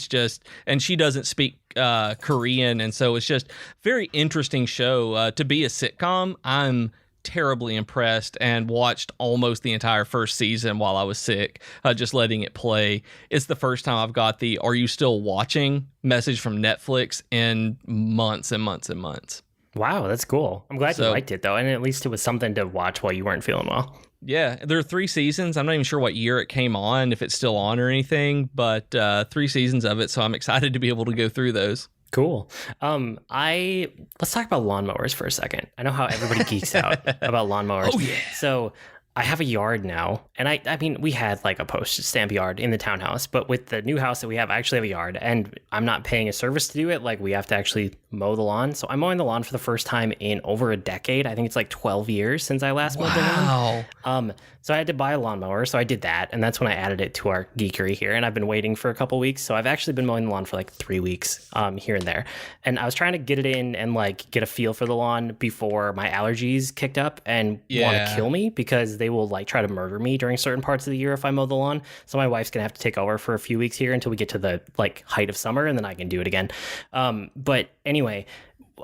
[SPEAKER 2] she doesn't speak Korean, and so it's just very interesting show to be a sitcom. I'm terribly impressed and watched almost the entire first season while I was sick, just letting it play. It's the first time I've got the "Are you still watching?" message from Netflix in months and months and months. Wow,
[SPEAKER 1] that's cool. I'm glad you liked it, though, and at least it was something to watch while you weren't feeling well.
[SPEAKER 2] Yeah, there are 3 seasons. I'm not even sure what year it came on, if it's still on or anything, but 3 seasons of it, so I'm excited to be able to go through those.
[SPEAKER 1] Cool. Let's talk about lawnmowers for a second. I know how everybody geeks out about lawnmowers.
[SPEAKER 2] Oh, yeah.
[SPEAKER 1] So I have a yard now, and I mean, we had a postage stamp yard in the townhouse, but with the new house that we have, I actually have a yard, and I'm not paying a service to do it. We have to actually mow the lawn. So I'm mowing the lawn for the first time in over a decade. I think it's 12 years since I last mowed the lawn. So I had to buy a lawnmower, so I did that, and that's when I added it to our geekery here, and I've been waiting for a couple weeks, so I've actually been mowing the lawn for 3 weeks here and there. And I was trying to get it in and get a feel for the lawn before my allergies kicked up and want to kill me, because they will try to murder me during certain parts of the year if I mow the lawn. So my wife's gonna have to take over for a few weeks here until we get to the height of summer, and then I can do it again. But anyway,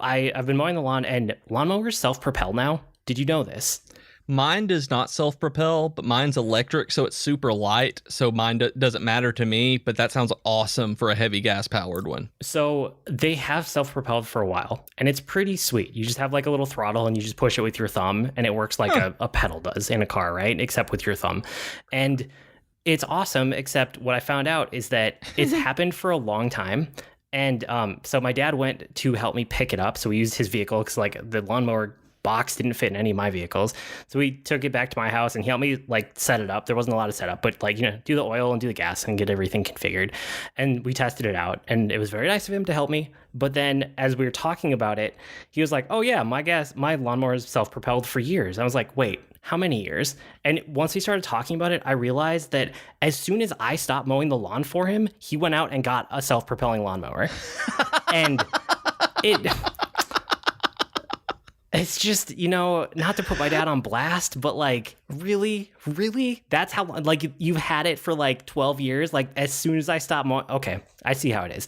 [SPEAKER 1] I've been mowing the lawn, and lawnmowers self-propel now. Did you know this?
[SPEAKER 2] Mine does not self-propel, but mine's electric, so it's super light, so mine doesn't matter to me, but that sounds awesome for a heavy gas-powered one.
[SPEAKER 1] So they have self-propelled for a while, and it's pretty sweet. You just have a little throttle, and you just push it with your thumb, and it works like a pedal does in a car, right? Except with your thumb. And it's awesome, except what I found out is that it's happened for a long time. And so my dad went to help me pick it up, so we used his vehicle, because the lawnmower box didn't fit in any of my vehicles, so we took it back to my house, and he helped me set it up. There wasn't a lot of setup, but do the oil and do the gas and get everything configured, and we tested it out, and it was very nice of him to help me. But then as we were talking about it, he was like, "Oh yeah, my lawnmower is self-propelled for years." I was like, "Wait, how many years?" And once we started talking about it, I realized that as soon as I stopped mowing the lawn for him, he went out and got a self-propelling lawnmower. And it's just, not to put my dad on blast, but really? That's how, you've had it for 12 years? As soon as I stopped okay, I see how it is.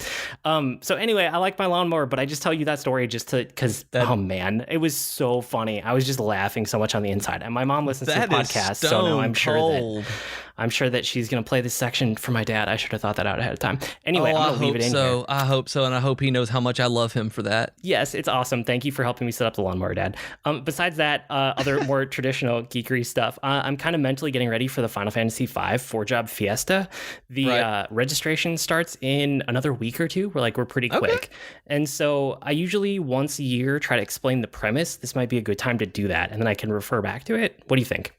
[SPEAKER 1] So anyway, I like my lawnmower, but I just tell you that story because, oh man, it was so funny. I was just laughing so much on the inside. And my mom listens to the podcast, so now I'm sure that I'm sure that she's going to play this section for my dad. I should have thought that out ahead of time. Anyway, I'm going to leave it in here.
[SPEAKER 2] I hope so, and I hope he knows how much I love him for that.
[SPEAKER 1] Yes, it's awesome. Thank you for helping me set up the lawnmower, Dad. Besides that, other more traditional geekery stuff, I'm kind of mentally getting ready for the Final Fantasy V 4-job fiesta. The registration starts in another week or two. We're pretty quick. And so I usually once a year try to explain the premise. This might be a good time to do that, and then I can refer back to it. What do you think?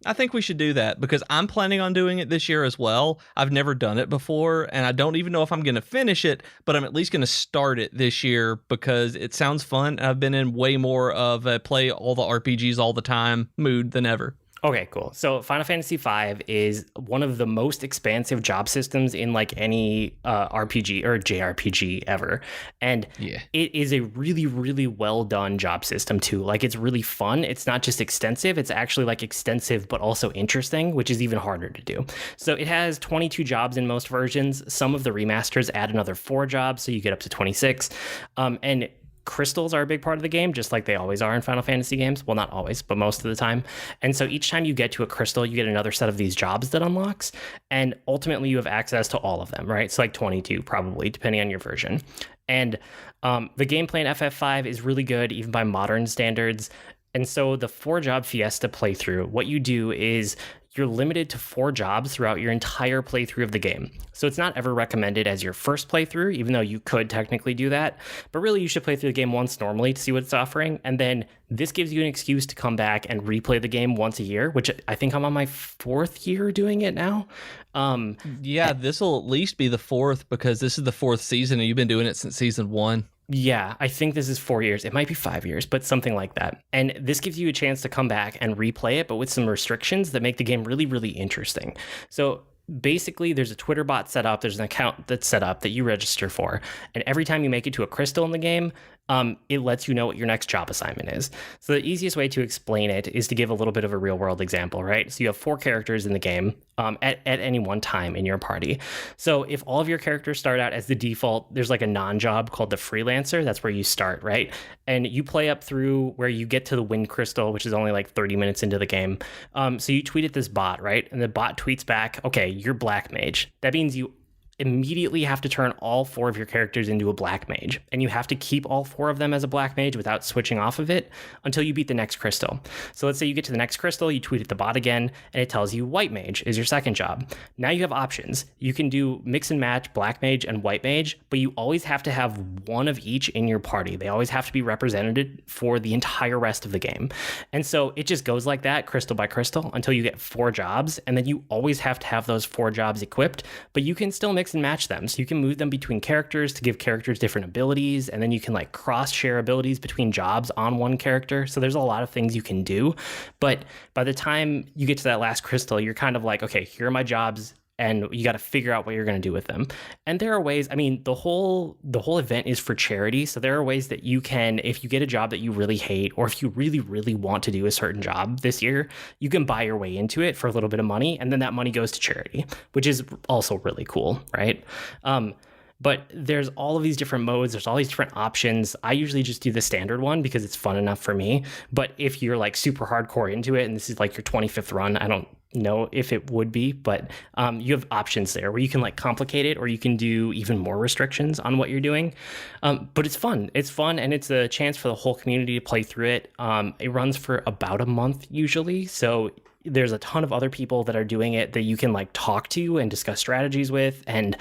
[SPEAKER 2] I think we should do that because I'm planning on doing it this year as well. I've never done it before, and I don't even know if I'm going to finish it, but I'm at least going to start it this year because it sounds fun. I've been in way more of a play all the RPGs all the time mood than ever.
[SPEAKER 1] Okay, cool. So Final Fantasy V is one of the most expansive job systems in like any RPG or JRPG ever. And it is a really, really well done job system too. Like it's really fun. It's not just extensive. It's actually like extensive, but also interesting, which is even harder to do. So it has 22 jobs in most versions. Some of the remasters add another 4 jobs, so you get up to 26. And crystals are a big part of the game, just like they always are in Final Fantasy games. Well, not always, but most of the time. And so each time you get to a crystal, you get another set of these jobs that unlocks. And ultimately, you have access to all of them, right? It's like 22, probably, depending on your version. And the gameplay in FF5 is really good, even by modern standards. And so the 4-job fiesta playthrough, what you do is you're limited to 4 jobs throughout your entire playthrough of the game. So it's not ever recommended as your first playthrough, even though you could technically do that. But really, you should play through the game once normally to see what it's offering. And then this gives you an excuse to come back and replay the game once a year, which I think I'm on my 4th year doing it now.
[SPEAKER 2] This will at least be the 4th because this is the 4th season and you've been doing it since season 1.
[SPEAKER 1] Yeah, I think this is 4 years. It might be 5 years, but something like that. And this gives you a chance to come back and replay it, but with some restrictions that make the game really, really interesting. So basically, there's a Twitter bot set up. There's an account that's set up that you register for. And every time you make it to a crystal in the game, it lets you know what your next job assignment is. So the easiest way to explain it is to give a little bit of a real world example, right? So you have 4 characters in the game at any one time in your party. So if all of your characters start out as the default, there's like a non-job called the freelancer. That's where you start, right? And you play up through where you get to the wind crystal, which is only like 30 minutes into the game. So you tweet at this bot, right? And the bot tweets back, okay, you're Black Mage. That means you immediately have to turn all 4 of your characters into a Black Mage, and you have to keep all 4 of them as a Black Mage without switching off of it until you beat the next crystal. So let's say you get to the next crystal, you tweet at the bot again, and it tells you White Mage is your second job. Now you have options. You can do mix and match Black Mage and White Mage, but you always have to have one of each in your party. They always have to be represented for the entire rest of the game. And so it just goes like that, crystal by crystal, until you get 4 jobs, and then you always have to have those 4 jobs equipped, but you can still mix and match them. So you can move them between characters to give characters different abilities, and then you can like cross share abilities between jobs on one character. So there's a lot of things you can do. But by the time you get to that last crystal, you're kind of like, okay, here are my jobs, and you got to figure out what you're going to do with them. And there are ways, I mean, the whole event is for charity. So there are ways that you can, if you get a job that you really hate, or if you really, really want to do a certain job this year, you can buy your way into it for a little bit of money. And then that money goes to charity, which is also really cool, right? But there's all of these different modes. There's all these different options. I usually just do the standard one because it's fun enough for me. But if you're like super hardcore into it, and this is like your 25th run, I don't know if it would be, but you have options there where you can like complicate it, or you can do even more restrictions on what you're doing. But it's fun. It's fun, and it's a chance for the whole community to play through it. It runs for about a month usually. So there's a ton of other people that are doing it that you can like talk to and discuss strategies with. And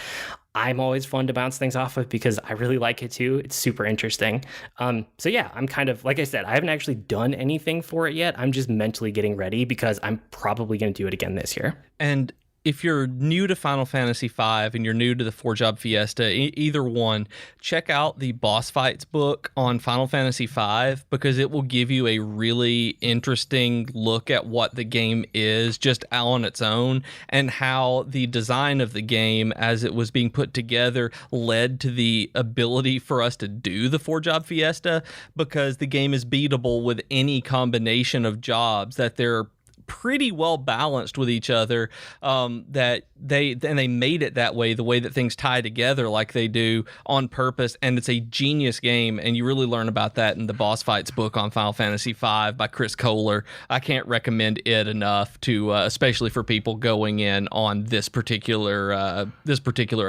[SPEAKER 1] I'm always fun to bounce things off of because I really like it too. It's super interesting. So yeah, I'm kind of, like I said, I haven't actually done anything for it yet. I'm just mentally getting ready because I'm probably going to do it again this year.
[SPEAKER 2] And if you're new to Final Fantasy V and you're new to the 4-job fiesta, either one, check out the boss fights book on Final Fantasy V because it will give you a really interesting look at what the game is just on its own, and how the design of the game as it was being put together led to the ability for us to do the 4-job fiesta, because the game is beatable with any combination of jobs, that they're pretty well balanced with each other, that they made it that way, the way that things tie together like they do on purpose, and it's a genius game, and you really learn about that in the Boss Fights book on Final Fantasy V by Chris Kohler. I can't recommend it enough to especially for people going in on this particular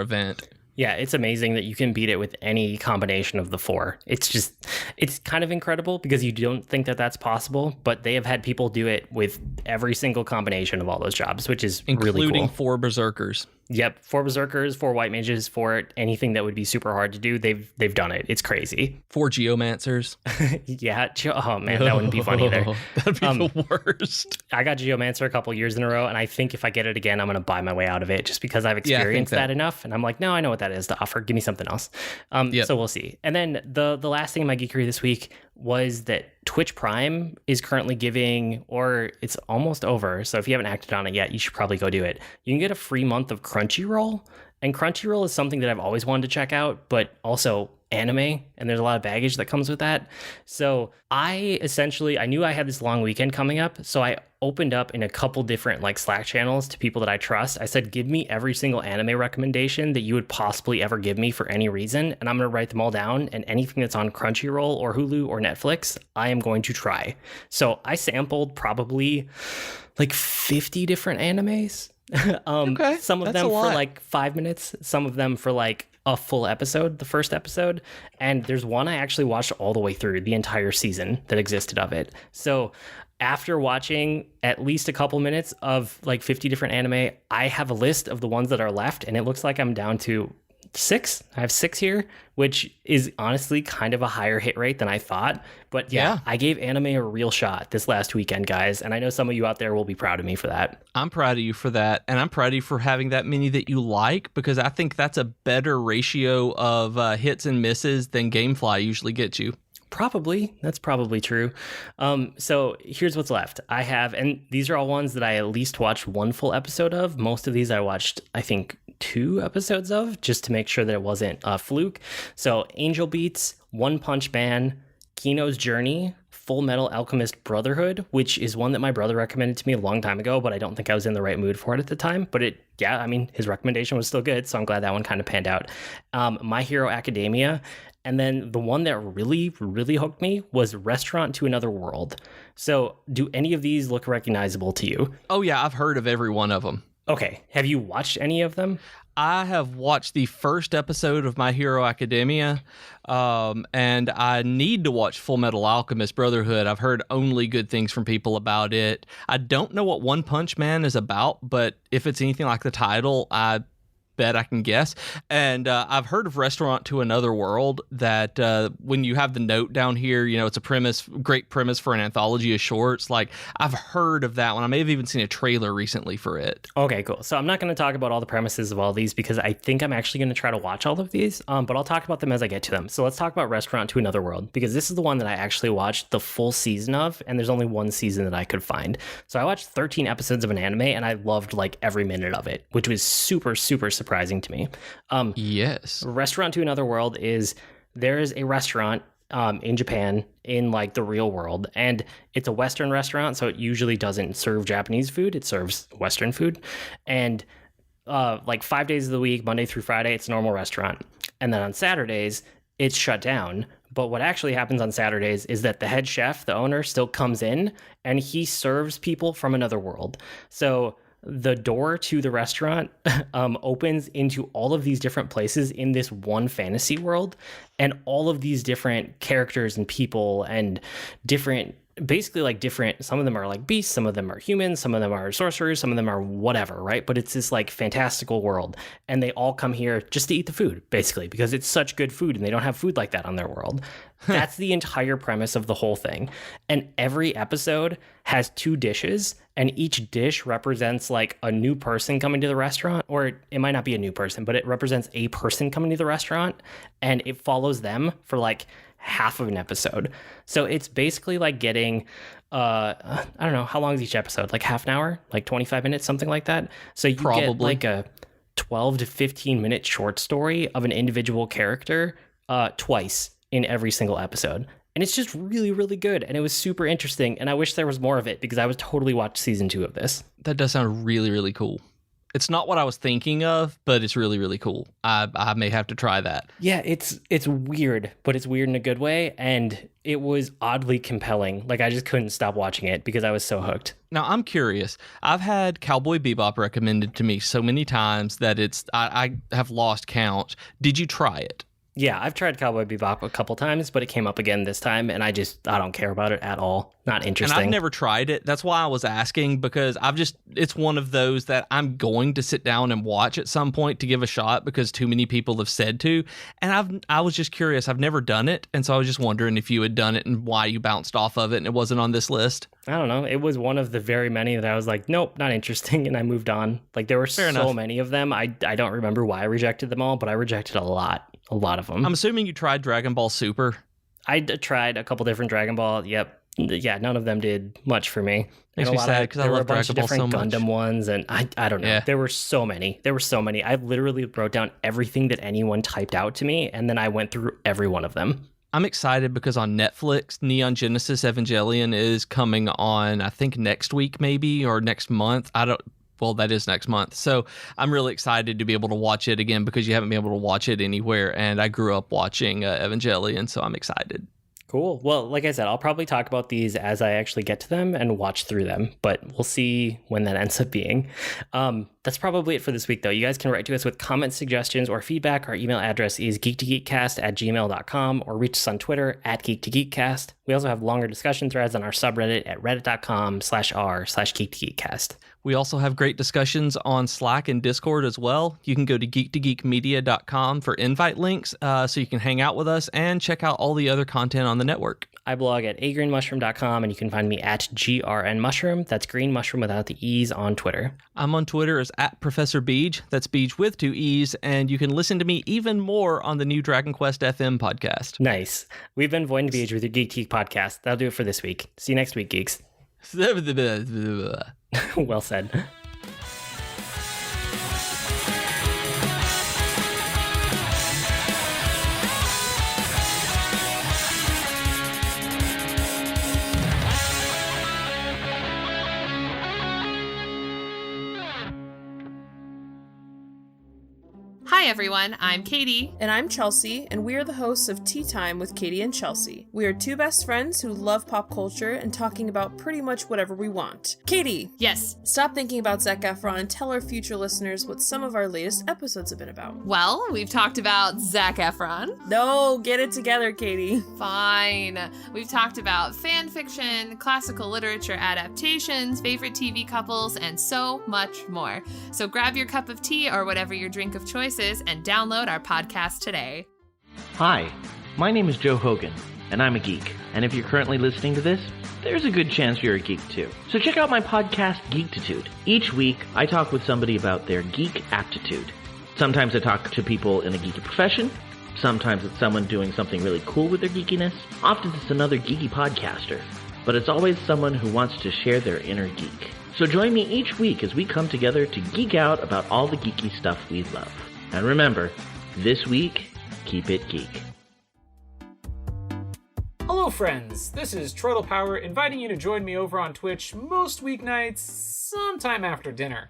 [SPEAKER 2] event.
[SPEAKER 1] Yeah, it's amazing that you can beat it with any combination of the four. It's kind of incredible because you don't think that that's possible, but they have had people do it with every single combination of all those jobs, which is really cool.
[SPEAKER 2] Including 4 Berserkers.
[SPEAKER 1] Yep, 4 Berserkers, 4 White Mages, 4 anything that would be super hard to do. They've done it. It's crazy.
[SPEAKER 2] 4 Geomancers.
[SPEAKER 1] Yeah. Oh, man, that wouldn't be fun either.
[SPEAKER 2] That'd be the worst.
[SPEAKER 1] I got Geomancer a couple years in a row, and I think if I get it again, I'm going to buy my way out of it just because I've experienced that enough. And I'm like, no, I know what that is to offer. Give me something else. So we'll see. And then the last thing in my geekery this week was that Twitch Prime is currently giving, or it's almost over, so if you haven't acted on it yet, you should probably go do it. You can get a free month of Crunchyroll, and Crunchyroll is something that I've always wanted to check out, but also anime, and there's a lot of baggage that comes with that. So I knew I had this long weekend coming up, so I opened up in a couple different like Slack channels to people that I trust. I said, give me every single anime recommendation that you would possibly ever give me for any reason, and I'm going to write them all down, and anything that's on Crunchyroll or Hulu or Netflix, I am going to try. So I sampled probably like 50 different animes.
[SPEAKER 2] Okay,
[SPEAKER 1] some of them for like 5 minutes, some of them for like a full episode, the first episode, and there's one I actually watched all the way through the entire season that existed of it. So after watching at least a couple minutes of like 50 different anime, I have a list of the ones that are left, and it looks like I'm down to 6. I have 6 here, which is honestly kind of a higher hit rate than I thought. But yeah, I gave anime a real shot this last weekend, guys. And I know some of you out there will be proud of me for that.
[SPEAKER 2] I'm proud of you for that. And I'm proud of you for having that many that you like, because I think that's a better ratio of hits and misses than Gamefly usually gets you.
[SPEAKER 1] Probably. That's probably true. So here's what's left. I have, and these are all ones that I at least watched one full episode of. Most of these I watched, I think, 2 episodes of, just to make sure that it wasn't a fluke. So Angel Beats, One Punch Man, Kino's Journey, Full Metal Alchemist Brotherhood, which is one that my brother recommended to me a long time ago, but I don't think I was in the right mood for it at the time. But his recommendation was still good, so I'm glad that one kind of panned out. My Hero Academia. And then the one that really, really hooked me was Restaurant to Another World. So do any of these look recognizable to you?
[SPEAKER 2] Oh, yeah, I've heard of every one of them.
[SPEAKER 1] Okay. Have you watched any of them?
[SPEAKER 2] I have watched the first episode of My Hero Academia, and I need to watch Full Metal Alchemist Brotherhood. I've heard only good things from people about it. I don't know what One Punch Man is about, but if it's anything like the title, I bet I can guess. And I've heard of Restaurant to Another World, that when you have the note down here, it's a great premise for an anthology of shorts. Like, I've heard of that one. I may have even seen a trailer recently for it.
[SPEAKER 1] Okay, cool. So I'm not going to talk about all the premises of all these because I think I'm actually going to try to watch all of these, but I'll talk about them as I get to them. So let's talk about Restaurant to Another World, because this is the one that I actually watched the full season of, and there's only one season that I could find. So I watched 13 episodes of an anime, and I loved like every minute of it, which was super, super surprising to me.
[SPEAKER 2] Yes.
[SPEAKER 1] Restaurant to Another World there is a restaurant in Japan in like the real world, and it's a Western restaurant, so it usually doesn't serve Japanese food, it serves Western food. And like 5 days of the week, Monday through Friday, it's a normal restaurant, and then on Saturdays it's shut down. But what actually happens on Saturdays is that the head chef, the owner, still comes in and he serves people from another world. So the door to the restaurant opens into all of these different places in this one fantasy world, and all of these different characters and people and different, some of them are like beasts, some of them are humans, some of them are sorcerers, some of them are whatever, right? But it's this like fantastical world, and they all come here just to eat the food, basically, because it's such good food and they don't have food like that on their world. That's the entire premise of the whole thing. And every episode has 2 dishes, and each dish represents like a new person coming to the restaurant, or it might not be a new person, but it represents a person coming to the restaurant, and it follows them for like half of an episode. So it's basically like getting I don't know, how long is each episode? Like half an hour, like 25 minutes, something like that. So you get like a 12 to 15 minute short story of an individual character twice in every single episode. And it's just really, really good. And it was super interesting. And I wish there was more of it because I would totally watch season 2 of this.
[SPEAKER 2] That does sound really, really cool. It's not what I was thinking of, but it's really, really cool. I may have to try that.
[SPEAKER 1] Yeah, it's weird, but it's weird in a good way. And it was oddly compelling. Like, I just couldn't stop watching it because I was so hooked.
[SPEAKER 2] Now, I'm curious. I've had Cowboy Bebop recommended to me so many times that I have lost count. Did you try it?
[SPEAKER 1] Yeah, I've tried Cowboy Bebop a couple times, but it came up again this time, and I don't care about it at all. Not interesting.
[SPEAKER 2] And I've never tried it. That's why I was asking, because it's one of those that I'm going to sit down and watch at some point to give a shot because too many people have said to. And I was just curious. I've never done it, and so I was just wondering if you had done it and why you bounced off of it and it wasn't on this list.
[SPEAKER 1] I don't know. It was one of the very many that I was like, nope, not interesting, and I moved on. Like, there were so many of them. I don't remember why I rejected them all, but I rejected a lot of them.
[SPEAKER 2] I'm assuming you tried Dragon Ball Super.
[SPEAKER 1] I tried a couple different Dragon Ball. Yep. Yeah, none of them did much for me.
[SPEAKER 2] Makes me sad because I love Dragon Ball so much.
[SPEAKER 1] There were a bunch of different Gundam ones, and I don't know.
[SPEAKER 2] Yeah.
[SPEAKER 1] There were so many. I literally wrote down everything that anyone typed out to me, and then I went through every one of them.
[SPEAKER 2] I'm excited because on Netflix, Neon Genesis Evangelion is coming on, I think, next week maybe, or next month. Well, that is next month. So I'm really excited to be able to watch it again because you haven't been able to watch it anywhere. And I grew up watching Evangelion, so I'm excited.
[SPEAKER 1] Cool. Well, like I said, I'll probably talk about these as I actually get to them and watch through them, but we'll see when that ends up being. That's probably it for this week, though. You guys can write to us with comments, suggestions, or feedback. Our email address is geek2geekcast@gmail.com, or reach us on Twitter @geek2geekcast. We also have longer discussion threads on our subreddit at reddit.com/r/geek2geekcast.
[SPEAKER 2] We also have great discussions on Slack and Discord as well. You can go to geek2geekmedia.com for invite links so you can hang out with us and check out all the other content on the network.
[SPEAKER 1] I blog at agreenmushroom.com, and you can find me at grnmushroom. That's green mushroom without the E's on Twitter.
[SPEAKER 2] I'm on Twitter as Professor Beej. That's Beej with 2 E's. And you can listen to me even more on the new Dragon Quest FM podcast.
[SPEAKER 1] Nice. We've been Void and Beej with your Geek Geek podcast. That'll do it for this week. See you next week, geeks. Well said.
[SPEAKER 3] Hi everyone, I'm Katie.
[SPEAKER 4] And I'm Chelsea, and we are the hosts of Tea Time with Katie and Chelsea. We are two best friends who love pop culture and talking about pretty much whatever we want. Katie!
[SPEAKER 3] Yes?
[SPEAKER 4] Stop thinking about Zac Efron and tell our future listeners what some of our latest episodes have been about.
[SPEAKER 3] Well, we've talked about Zac Efron.
[SPEAKER 4] No, get it together, Katie.
[SPEAKER 3] Fine. We've talked about fan fiction, classical literature adaptations, favorite TV couples, and so much more. So grab your cup of tea or whatever your drink of choice is and download our podcast today.
[SPEAKER 5] Hi, my name is Joe Hogan, and I'm a geek. And if you're currently listening to this, there's a good chance you're a geek too. So check out my podcast, Geektitude. Each week, I talk with somebody about their geek aptitude. Sometimes I talk to people in a geeky profession. Sometimes it's someone doing something really cool with their geekiness. Often it's another geeky podcaster. But it's always someone who wants to share their inner geek. So join me each week as we come together to geek out about all the geeky stuff we love. And remember, this week, keep it geek.
[SPEAKER 6] Hello friends, this is Troidal Power inviting you to join me over on Twitch most weeknights, sometime after dinner.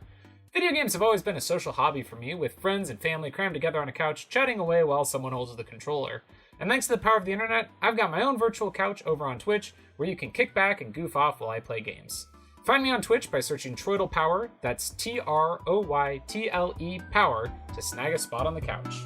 [SPEAKER 6] Video games have always been a social hobby for me, with friends and family crammed together on a couch, chatting away while someone holds the controller. And thanks to the power of the internet, I've got my own virtual couch over on Twitch, where you can kick back and goof off while I play games. Find me on Twitch by searching Troidal Power, that's TROYTLE Power, to snag a spot on the couch.